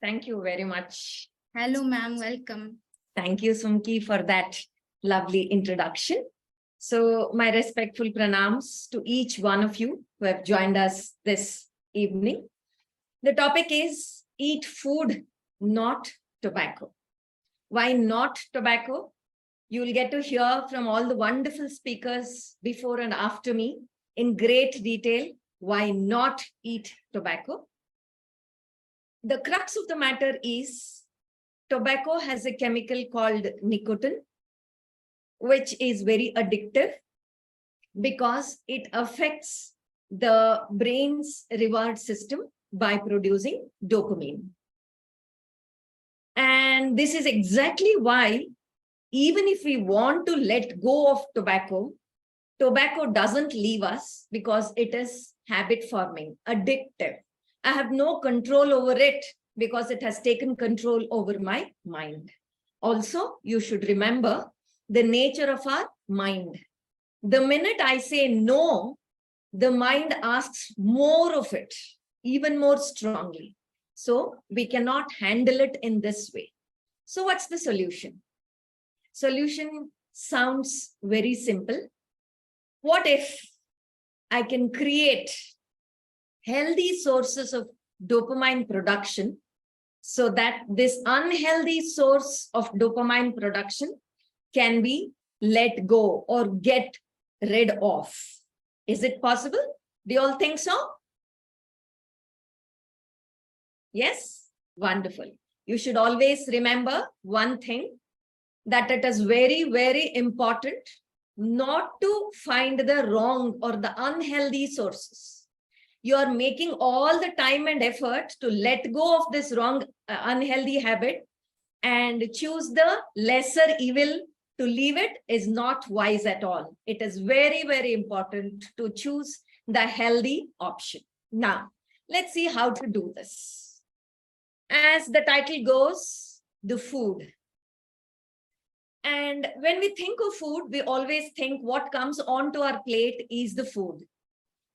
Thank you very much. Hello, ma'am. Welcome. Thank you, Sumki, for that lovely introduction. So my respectful pranams to each one of you who have joined us this evening. The topic is eat food, not tobacco. Why not tobacco? You will get to hear from all the wonderful speakers before and after me in great detail why not eat tobacco. The crux of the matter is tobacco has a chemical called nicotine, which is very addictive because it affects the brain's reward system by producing dopamine. And this is exactly why, even if we want to let go of tobacco, tobacco doesn't leave us because it is habit forming, addictive. I have no control over it because it has taken control over my mind. Also, you should remember the nature of our mind. The minute I say no, the mind asks more of it, even more strongly. So we cannot handle it in this way. So what's the solution? Solution sounds very simple. What if I can create healthy sources of dopamine production so that this unhealthy source of dopamine production can be let go or get rid of? Is it possible? Do you all think so? Yes? Wonderful. You should always remember one thing, that it is very, very important not to find the wrong or the unhealthy sources. You are making all the time and effort to let go of this wrong, unhealthy habit and choose the lesser evil. To leave it is not wise at all. It is very, very important to choose the healthy option. Now, let's see how to do this. As the title goes, the food. And when we think of food, we always think what comes onto our plate is the food.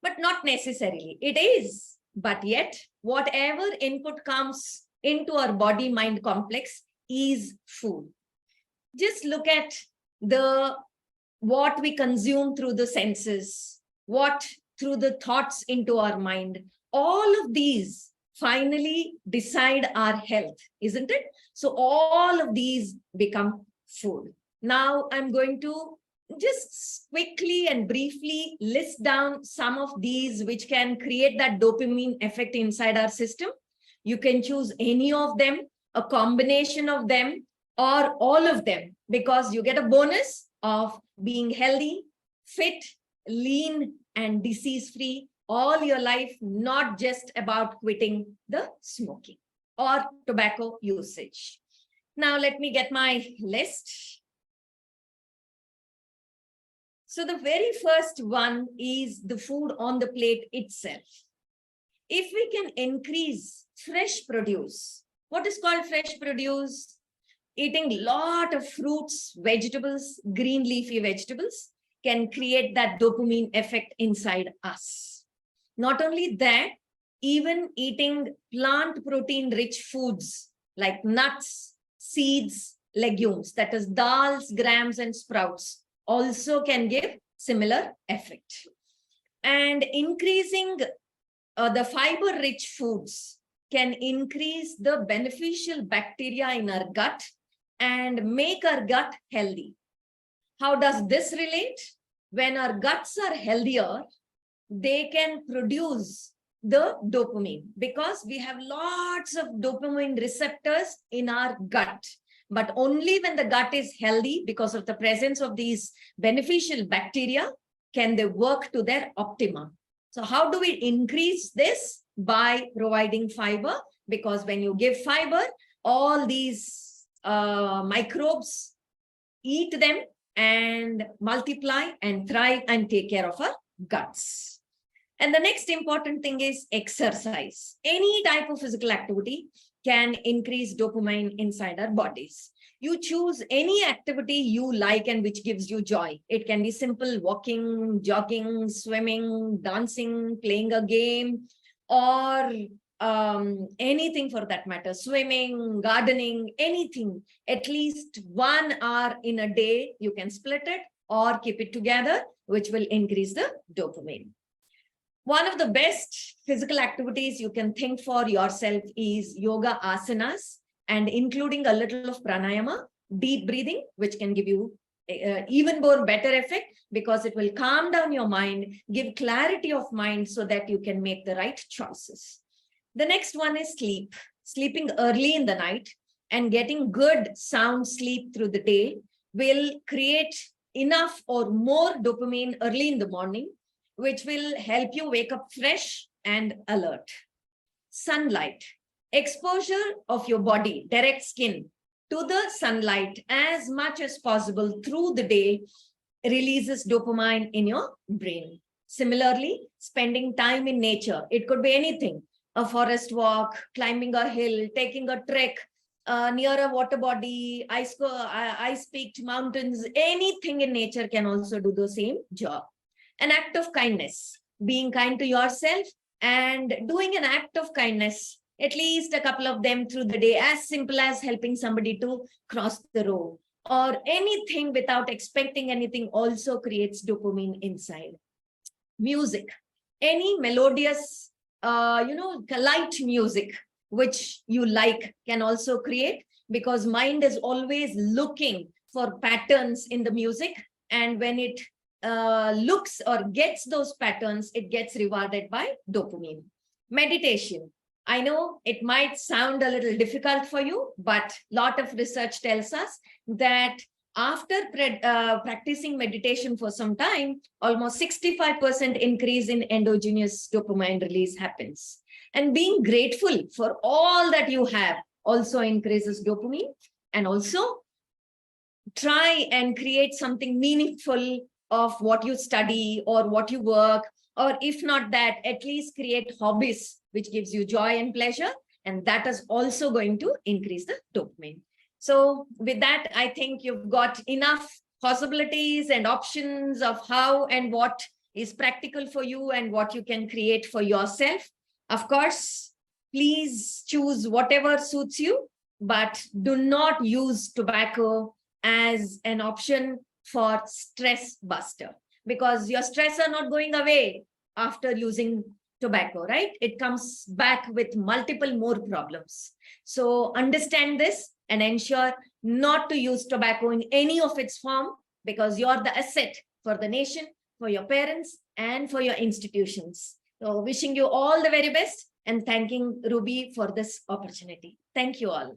But not necessarily. It is. But yet, whatever input comes into our body-mind complex is food. Just look at what we consume through the senses, what through the thoughts into our mind. All of these finally decide our health, isn't it? So all of these become food. Now I'm going to just quickly and briefly list down some of these which can create that dopamine effect inside our system. You can choose any of them, a combination of them, or all of them, because you get a bonus of being healthy, fit, lean, and disease-free all your life, not just about quitting the smoking or tobacco usage. Now, let me get my list. So the very first one is the food on the plate itself. If we can increase fresh produce, what is called fresh produce? Eating a lot of fruits, vegetables, green leafy vegetables can create that dopamine effect inside us. Not only that, even eating plant protein rich foods like nuts, seeds, legumes, that is dals, grams, and sprouts, also can give similar effect. And increasing the fiber rich foods can increase the beneficial bacteria in our gut and make our gut healthy. How does this relate? When our guts are healthier, they can produce the dopamine because we have lots of dopamine receptors in our gut. But only when the gut is healthy, because of the presence of these beneficial bacteria, can they work to their optimum. So how do we increase this? By providing fiber, because when you give fiber, all these microbes eat them and multiply and thrive and take care of our guts. And the next important thing is exercise. Any type of physical activity can increase dopamine inside our bodies. You choose any activity you like and which gives you joy. It can be simple walking, jogging, swimming, dancing, playing a game, or anything for that matter, swimming, gardening, anything, at least 1 hour in a day, you can split it or keep it together, which will increase the dopamine. One of the best physical activities you can think for yourself is yoga asanas, and including a little of pranayama, deep breathing, which can give you even more better effect because it will calm down your mind, give clarity of mind so that you can make the right choices. The next one is sleep. Sleeping early in the night and getting good sound sleep through the day will create enough or more dopamine early in the morning, which will help you wake up fresh and alert. Sunlight. Exposure of your body, direct skin, to the sunlight as much as possible through the day releases dopamine in your brain. Similarly, spending time in nature. It could be anything. A forest walk, climbing a hill, taking a trek near a water body, ice-peaked mountains, anything in nature can also do the same job. An act of kindness, being kind to yourself and doing an act of kindness, at least a couple of them through the day, as simple as helping somebody to cross the road or anything without expecting anything also creates dopamine inside. Music, any melodious light music which you like can also create, because mind is always looking for patterns in the music, and when it looks or gets those patterns, it gets rewarded by dopamine. Meditation. I know it might sound a little difficult for you, but a lot of research tells us that after practicing meditation for some time, almost 65% increase in endogenous dopamine release happens. And being grateful for all that you have also increases dopamine. And also try and create something meaningful of what you study or what you work, or if not that, at least create hobbies which gives you joy and pleasure, and that is also going to increase the dopamine. So with that, I think you've got enough possibilities and options of how and what is practical for you and what you can create for yourself. Of course, please choose whatever suits you, but do not use tobacco as an option for stress buster, because your stress are not going away after using tobacco, right? It comes back with multiple more problems. So understand this and ensure not to use tobacco in any of its form, because you're the asset for the nation, for your parents, and for your institutions. So wishing you all the very best and thanking Ruby for this opportunity. Thank you all.